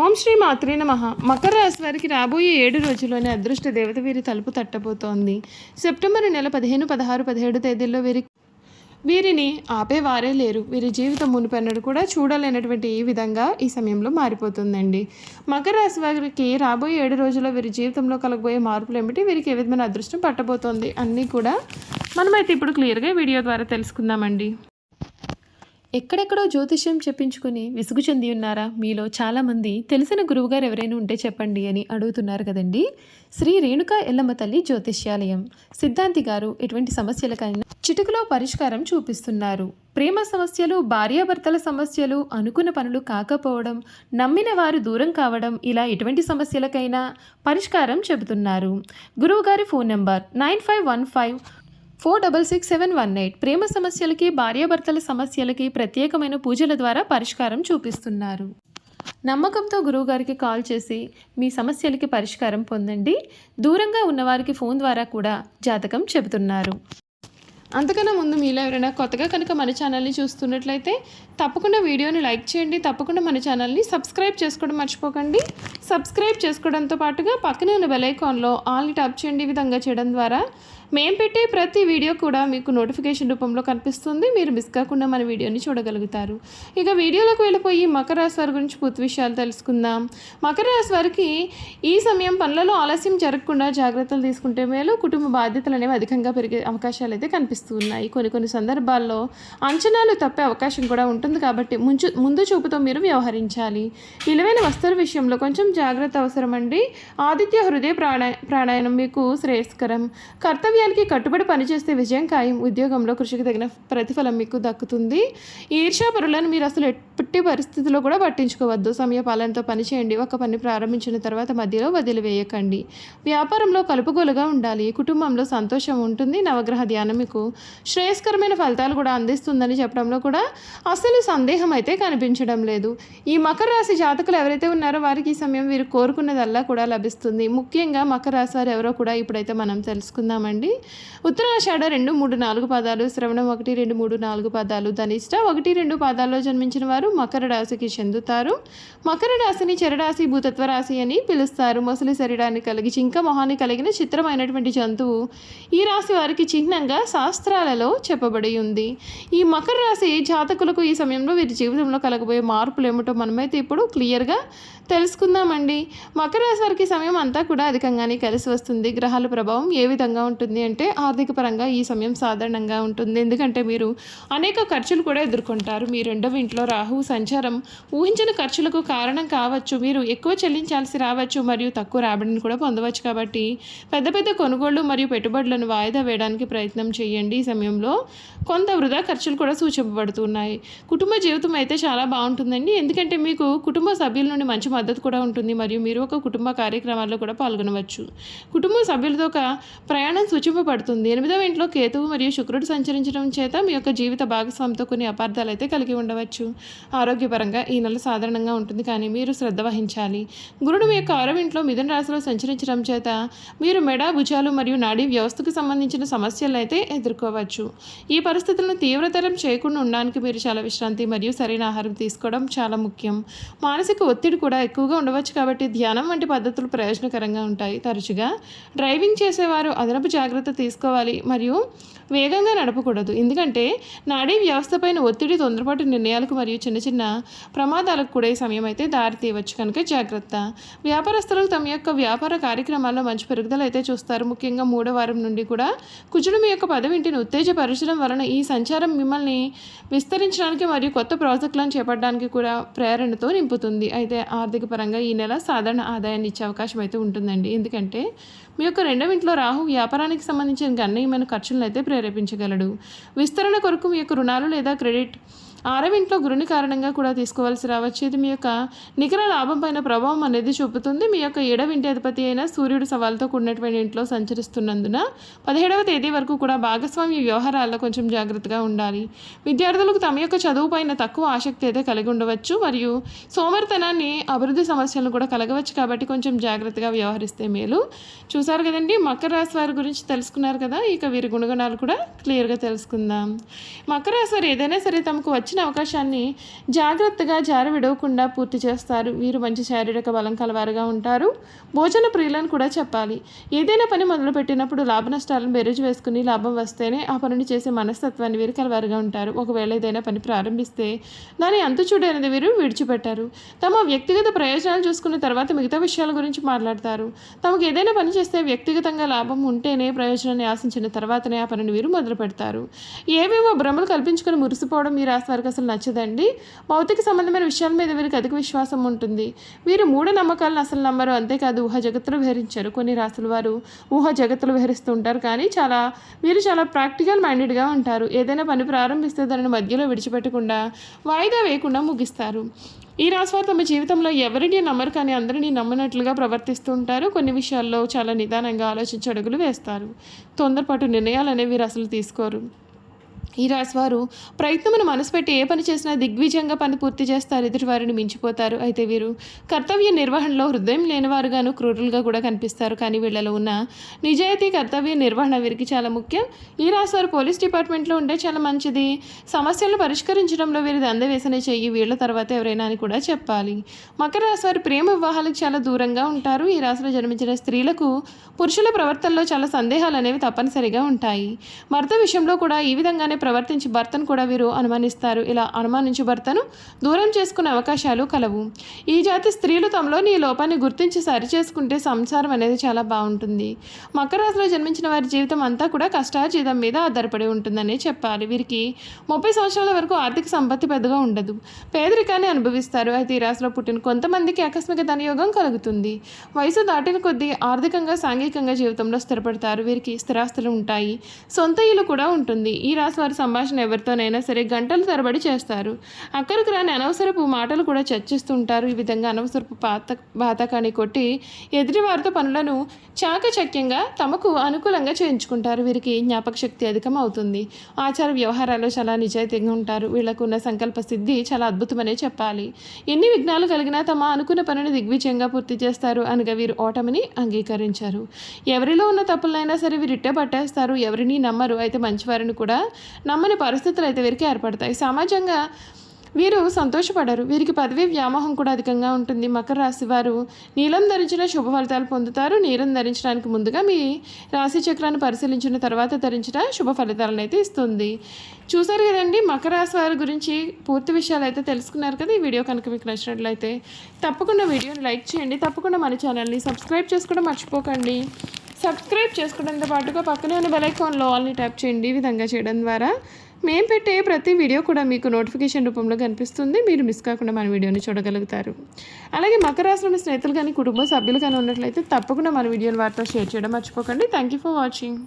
ఓం శ్రీ మాత్రే నమః. మకర రాశి వారికి రాబోయే 7 రోజుల్లోనే అదృష్ట దేవత వీరి తలుపు తట్టబోతోంది. సెప్టెంబర్ నెల 15, 16, 17 తేదీల్లో వీరిని ఆపేవారే లేరు. వీరి జీవితం మునుపెన్నడు కూడా చూడలేనటువంటి ఈ విధంగా ఈ సమయంలో మారిపోతుందండి. మకర రాశి వారికి రాబోయే 7 రోజుల్లో వీరి జీవితంలో కలగబోయే మార్పులు ఏమిటి, వీరికి ఏ విధమైన అదృష్టం పట్టబోతోంది అన్నీ కూడా మనమైతే ఇప్పుడు క్లియర్గా వీడియో ద్వారా తెలుసుకుందామండి. ఎక్కడెక్కడో జ్యోతిష్యం చెప్పించుకుని విసుగు చెంది ఉన్నారా? మీలో చాలామంది తెలిసిన గురువుగారు ఎవరైనా ఉంటే చెప్పండి అని అడుగుతున్నారు కదండి. శ్రీ రేణుకా ఎల్లమ్మ తల్లి జ్యోతిష్యాలయం సిద్ధాంతి గారు ఎటువంటి సమస్యలకైనా చిటికలో పరిష్కారం చూపిస్తున్నారు. ప్రేమ సమస్యలు, భార్యాభర్తల సమస్యలు, అనుకున్న పనులు కాకపోవడం, నమ్మిన వారు దూరం కావడం, ఇలా ఎటువంటి సమస్యలకైనా పరిష్కారం చెబుతున్నారు. గురువుగారి ఫోన్ నెంబర్ 9515466718. ప్రేమ సమస్యలకి, భార్యాభర్తల సమస్యలకి ప్రత్యేకమైన పూజల ద్వారా పరిష్కారం చూపిస్తున్నారు. నమ్మకంతో గురువుగారికి కాల్ చేసి మీ సమస్యలకి పరిష్కారం పొందండి. దూరంగా ఉన్నవారికి ఫోన్ ద్వారా కూడా జాతకం చెబుతున్నారు. అంతకన్నా ముందు మీలో ఎవరైనా కొత్తగా కనుక మన ఛానల్ని చూస్తున్నట్లయితే తప్పకుండా వీడియోని లైక్ చేయండి. తప్పకుండా మన ఛానల్ని సబ్స్క్రైబ్ చేసుకోవడం మర్చిపోకండి. సబ్స్క్రైబ్ చేసుకోవడంతో పాటుగా పక్కనే ఉన్న బెల్ ఐకాన్లో ఆల్ని ట్యాప్ చేయండి. ఈ విధంగా చేయడం ద్వారా మేము పెట్టే ప్రతి వీడియో కూడా మీకు నోటిఫికేషన్ రూపంలో కనిపిస్తుంది. మీరు మిస్ కాకుండా మన వీడియోని చూడగలుగుతారు. ఇక వీడియోలోకి వెళ్ళిపోయి మకర రాశి వారి గురించి పూర్తి విషయాలు తెలుసుకుందాం. మకర రాశి వారికి ఈ సమయం పనులలో ఆలస్యం జరగకుండా జాగ్రత్తలు తీసుకుంటే మేలు. కుటుంబ బాధ్యతలు అనేవి అధికంగా పెరిగే అవకాశాలు అయితే కనిపిస్తున్నాయి. కొన్ని సందర్భాల్లో అంచనాలు తప్పే అవకాశం కూడా ఉంటుంది కాబట్టి ముందు చూపుతో మీరు వ్యవహరించాలి. విలువైన వస్తువుల విషయంలో కొంచెం జాగ్రత్త అవసరం అండి. ఆదిత్య హృదయ ప్రాణాయామం మీకు శ్రేయస్కరం. కర్తవ్యానికి కట్టుబడి పనిచేస్తే విజయం ఖాయం. ఉద్యోగంలో కృషికి తగిన ప్రతిఫలం మీకు దక్కుతుంది. ఈర్ష్యాపరులను మీరు అసలు ఎట్టి పరిస్థితుల్లో కూడా పట్టించుకోవద్దు. సమయపాలనతో పనిచేయండి. ఒక పని ప్రారంభించిన తర్వాత మధ్యలో వదిలివేయకండి. వ్యాపారంలో కలుపుగోలుగా ఉండాలి. కుటుంబంలో సంతోషం ఉంటుంది. నవగ్రహ ధ్యానం మీకు శ్రేయస్కరమైన ఫలితాలు కూడా అందిస్తుందని చెప్పడంలో కూడా అసలు సందేహం అయితే కనిపించడం లేదు. ఈ మకర రాశి జాతకులు ఎవరైతే ఉన్నారో వారికి ఈ సమయం వీరు కోరుకున్నదల్లా కూడా లభిస్తుంది. ముఖ్యంగా మకర రాశి వారు ఎవరో కూడా ఇప్పుడైతే మనం తెలుసుకుందామండి. ఉత్తరాషాఢ 2, 3, 4 పాదాలు, శ్రవణం 1, 2, 3, 4 పాదాలు, ధనిష్ట 1, 2 పాదాల్లో జన్మించిన వారు మకర రాశికి చెందుతారు. మకర రాశిని చెరరాశి, భూతత్వ రాశి అని పిలుస్తారు. మొసలి శరీరాన్ని కలిగి చింక మొహాన్ని కలిగిన చిత్రమైనటువంటి జంతువు ఈ రాశి వారికి చిహ్నంగా శాస్త్రాలలో చెప్పబడి ఉంది. ఈ మకర రాశి జాతకులకు ఈ సమయంలో వీరి జీవితంలో కలగబోయే మార్పులు ఏమిటో మనమైతే ఇప్పుడు క్లియర్గా తెలుసుకుందామండి. మకర రాశి వారికి సమయం అంతా కూడా అధికంగానే కలిసి వస్తుంది. గ్రహాల ప్రభావం ఏ విధంగా ఉంటుంది అంటే ఆర్థిక పరంగా ఈ సమయం సాధారణంగా ఉంటుంది. ఎందుకంటే మీరు అనేక ఖర్చులు కూడా ఎదుర్కొంటారు. మీ రెండవ ఇంట్లో రాహువు సంచారం ఊహించిన ఖర్చులకు కారణం కావచ్చు. మీరు ఎక్కువ చెల్లించాల్సి రావచ్చు మరియు తక్కువ రాబడిని కూడా పొందవచ్చు. కాబట్టి పెద్ద కొనుగోళ్లు మరియు పెట్టుబడులను వాయిదా వేయడానికి ప్రయత్నం చేయండి. ఈ సమయంలో కొంత వృధా ఖర్చులు కూడా సూచింపబడుతున్నాయి. కుటుంబ జీవితం అయితే చాలా బాగుంటుందండి. ఎందుకంటే మీకు కుటుంబ సభ్యుల నుండి మంచి మద్దతు కూడా ఉంటుంది మరియు మీరు ఒక కుటుంబ కార్యక్రమాల్లో కూడా పాల్గొనవచ్చు. కుటుంబ సభ్యులతో ఒక ప్రయాణం సూచింపబడుతుంది. 8వ ఇంట్లో కేతువు మరియు శుక్రుడు సంచరించడం చేత మీ యొక్క జీవిత భాగస్వామితో కొన్ని అపార్థాలు అయితే కలిగి ఉండవచ్చు. ఆరోగ్యపరంగా ఈ నెల సాధారణంగా ఉంటుంది, కానీ మీరు శ్రద్ధ వహించాలి. గురుడు మీ యొక్క 6వ ఇంట్లో మిథున రాశిలో సంచరించడం చేత మీరు మెడ, భుజాలు మరియు నాడీ వ్యవస్థకు సంబంధించిన సమస్యలను అయితే ఎదుర్కోవచ్చు. ఈ పరిస్థితులను తీవ్రతరం చేయకుండా ఉండడానికి మీరు చాలా విశ్రాంతి మరియు సరైన ఆహారం తీసుకోవడం చాలా ముఖ్యం. మానసిక ఒత్తిడి కూడా ఎక్కువగా ఉండవచ్చు, కాబట్టి ధ్యానం వంటి పద్ధతులు ప్రయోజనకరంగా ఉంటాయి. తరచుగా డ్రైవింగ్ చేసేవారు అదనపు జాగ్రత్త తీసుకోవాలి మరియు వేగంగా నడపకూడదు. ఎందుకంటే నాడీ వ్యవస్థపైన ఒత్తిడి తొందరపాటు నిర్ణయాలకు మరియు చిన్న ప్రమాదాలకు కూడా ఈ సమయం అయితే దారి తీయవచ్చు, కనుక జాగ్రత్త. వ్యాపారస్తులకు తమ యొక్క వ్యాపార కార్యక్రమాల్లో మంచి పెరుగుదల అయితే చూస్తారు. ముఖ్యంగా 3వ వారం నుండి కూడా కుజుడు మీ యొక్క 10వ ఇంటిని ఉత్తేజపరచడం వలన ఈ సంచారం మిమ్మల్ని విస్తరించడానికి మరియు కొత్త ప్రాజెక్టులను చేపట్టడానికి కూడా ప్రేరణతో నింపుతుంది. అయితే ఆర్థిక పరంగా ఈ నెల సాధారణ ఆదాయాన్ని ఇచ్చే అవకాశం అయితే ఉంటుందండి. ఎందుకంటే మీ యొక్క 2వ ఇంట్లో రాహు వ్యాపారానికి సంబంధించిన గణనీయమైన ఖర్చులను అయితే ప్రేరేపించగలడు. విస్తరణ కొరకు మీ యొక్క రుణాలు లేదా క్రెడిట్ 6వ ఇంట్లో గురుని కారణంగా కూడా తీసుకోవాల్సి రావచ్చు. ఇది మీ యొక్క నికర లాభం పైన ప్రభావం అనేది చూపుతుంది. మీ యొక్క 7వ ఇంటి అధిపతి అయిన సూర్యుడు సవాలుతో కూడినటువంటి ఇంట్లో సంచరిస్తున్నందున 17వ తేదీ వరకు కూడా భాగస్వామ్య వ్యవహారాల్లో కొంచెం జాగ్రత్తగా ఉండాలి. విద్యార్థులకు తమ యొక్క చదువు పైన తక్కువ ఆసక్తి అయితే కలిగి ఉండవచ్చు మరియు సోమరితనాన్ని, అభివృద్ధి సమస్యలను కూడా కలగవచ్చు. కాబట్టి కొంచెం జాగ్రత్తగా వ్యవహరిస్తే మేలు. చూసారు కదండి, మకర రాశి వారి గురించి తెలుసుకున్నారు కదా. ఇక వీరి గుణగణాలు కూడా క్లియర్గా తెలుసుకుందాం. మకర రాశి వారు ఏదైనా సరే తమకు వచ్చే వచ్చిన అవకాశాన్ని జాగ్రత్తగా జారవిడవకుండా పూర్తి చేస్తారు. వీరు మంచి శారీరక బలం కలవారుగా ఉంటారు. భోజన ప్రియులను కూడా చెప్పాలి. ఏదైనా పని మొదలుపెట్టినప్పుడు లాభ నష్టాలను బెరుజు వేసుకుని లాభం వస్తేనే ఆ పనిని చేసే మనస్తత్వాన్ని వీరు కలవారుగా ఉంటారు. ఒకవేళ ఏదైనా పని ప్రారంభిస్తే దాని అంతు చూడనేది వీరు విడిచిపెట్టారు. తమ వ్యక్తిగత ప్రయోజనాలు చూసుకున్న తర్వాత మిగతా విషయాల గురించి మాట్లాడతారు. తమకు ఏదైనా పని చేస్తే వ్యక్తిగతంగా లాభం ఉంటేనే ప్రయోజనాన్ని ఆశించిన తర్వాతనే ఆ పనిని వీరు మొదలు పెడతారు. ఏవేవో భ్రమలు కల్పించుకొని మురిసిపోవడం ఈ రాశి వారికి అసలు నచ్చదండి. భౌతిక సంబంధమైన విషయాల మీద వీరికి అధిక విశ్వాసం ఉంటుంది. వీరు మూఢనమ్మకాలను అసలు నమ్మరు. అంతేకాదు ఊహ జగత్తులు విహరించారు. కొన్ని రాశుల వారు ఊహ జగత్తులు విహరిస్తూ ఉంటారు. కానీ వీరు చాలా ప్రాక్టికల్ మైండెడ్గా ఉంటారు. ఏదైనా పని ప్రారంభిస్తే దానిని మధ్యలో విడిచిపెట్టకుండా వాయిదా వేయకుండా ముగిస్తారు. ఈ రాశివారు తమ జీవితంలో ఎవరిని నమ్మరు, కానీ అందరినీ నమ్మినట్లుగా ప్రవర్తిస్తూ ఉంటారు. కొన్ని విషయాల్లో చాలా నిదానంగా ఆలోచించి అడుగులు వేస్తారు. తొందరపాటు నిర్ణయాలు అనేవి వీరు అసలు తీసుకోరు. ఈ రాశివారు ప్రయత్నమును మనసు పెట్టి ఏ పని చేసినా దిగ్విజయంగా పని పూర్తి చేస్తారు. ఎదుటివారిని మించిపోతారు. అయితే వీరు కర్తవ్య నిర్వహణలో హృదయం లేనివారుగాను క్రూరులుగా కూడా కనిపిస్తారు. కానీ వీళ్ళలో ఉన్న నిజాయితీ కర్తవ్య నిర్వహణ వీరికి చాలా ముఖ్యం. ఈ రాశివారు పోలీస్ డిపార్ట్మెంట్లో ఉంటే చాలా మంచిది. సమస్యలను పరిష్కరించడంలో వీరిది అందవేసనే చెయ్యి. వీళ్ళ తర్వాత ఎవరైనా అని కూడా చెప్పాలి. మకర రాశివారు ప్రేమ వివాహాలకు చాలా దూరంగా ఉంటారు. ఈ రాశిలో జన్మించిన స్త్రీలకు పురుషుల ప్రవర్తనలో చాలా సందేహాలు అనేవి తప్పనిసరిగా ఉంటాయి. భర్త విషయంలో కూడా ఈ విధంగానే ప్రవర్తించి భర్తను కూడా వీరు అనుమానిస్తారు. ఇలా అనుమానించి భర్తను దూరం చేసుకునే అవకాశాలు కలవు. ఈ జాతి స్త్రీలు తమలోని ఈ లోపాన్ని గుర్తించి సరిచేసుకుంటే సంసారం అనేది చాలా బాగుంటుంది. మకర రాశిలో జన్మించిన వారి జీవితం అంతా కూడా కష్టార్జితం మీద ఆధారపడి ఉంటుందని చెప్పాలి. వీరికి 30 సంవత్సరాల వరకు ఆర్థిక సంపత్తి పెద్దగా ఉండదు. పేదరికాన్ని అనుభవిస్తారు. అయితే ఈ రాశిలో పుట్టిన కొంతమందికి ఆకస్మిక ధనయోగం కలుగుతుంది. వయసు దాటిన కొద్దీ ఆర్థికంగా సాంఘికంగా జీవితంలో స్థిరపడతారు. వీరికి స్థిరాస్తులు ఉంటాయి. సొంత ఇల్లు కూడా ఉంటుంది. ఈ రాశి వారి సంభాషణ ఎవరితోనైనా సరే గంటలు తరబడి చేస్తారు. అక్కడికి రాని అనవసరపు మాటలు కూడా చర్చిస్తుంటారు. ఈ విధంగా అనవసరపు బాతకాన్ని కొట్టి ఎదుటివారితో పనులను చాకచక్యంగా తమకు అనుకూలంగా చేయించుకుంటారు. వీరికి జ్ఞాపక శక్తి అధికం అవుతుంది. ఆచార వ్యవహారాలు చాలా నిజాయితీగా ఉంటారు. వీళ్లకు ఉన్న సంకల్ప సిద్ధి చాలా అద్భుతమనే చెప్పాలి. ఎన్ని విఘ్నాలు కలిగినా తమ అనుకున్న పనిని దిగ్విజయంగా పూర్తి చేస్తారు. అనగా వీరు ఓటమిని అంగీకరించారు. ఎవరిలో ఉన్న తప్పులైనా సరే వీరు ఇట్టే పట్టేస్తారు. ఎవరిని నమ్మరు. అయితే మంచివారిని కూడా నమ్మని పరిస్థితులు అయితే వీరికి ఏర్పడతాయి. సమాజంగా వీరు సంతోషపడరు. వీరికి పదవి వ్యామోహం కూడా అధికంగా ఉంటుంది. మకర రాశి వారు నీలం ధరించిన శుభ ఫలితాలు పొందుతారు. నీలం ధరించడానికి ముందుగా మీ రాశి చక్రాన్ని పరిశీలించిన తర్వాత ధరించిన శుభ ఫలితాలను అయితే ఇస్తుంది. చూసారు కదండి, మకర రాశి వారి గురించి పూర్తి విషయాలు అయితే తెలుసుకున్నారు కదా. ఈ వీడియో కనుక మీకు నచ్చినట్లయితే తప్పకుండా వీడియోని లైక్ చేయండి. తప్పకుండా మన ఛానల్ని సబ్స్క్రైబ్ చేసుకోవడం మర్చిపోకండి. సబ్స్క్రైబ్ చేసుకోవడంతో పాటుగా పక్కనే ఉన్న బెల్ ఐకాన్లో ఆల్ని ట్యాప్ చేయండి. ఈ విధంగా చేయడం ద్వారా మేము పెట్టే ప్రతి వీడియో కూడా మీకు నోటిఫికేషన్ రూపంలో కనిపిస్తుంది. మీరు మిస్ కాకుండా మన వీడియోని చూడగలుగుతారు. అలాగే మకర రాశిలో మీ స్నేహితులు కానీ కుటుంబ సభ్యులు కానీ ఉన్నట్లయితే తప్పకుండా మన వీడియోని వారితో షేర్ చేయడం మర్చిపోకండి. Thank you for watching.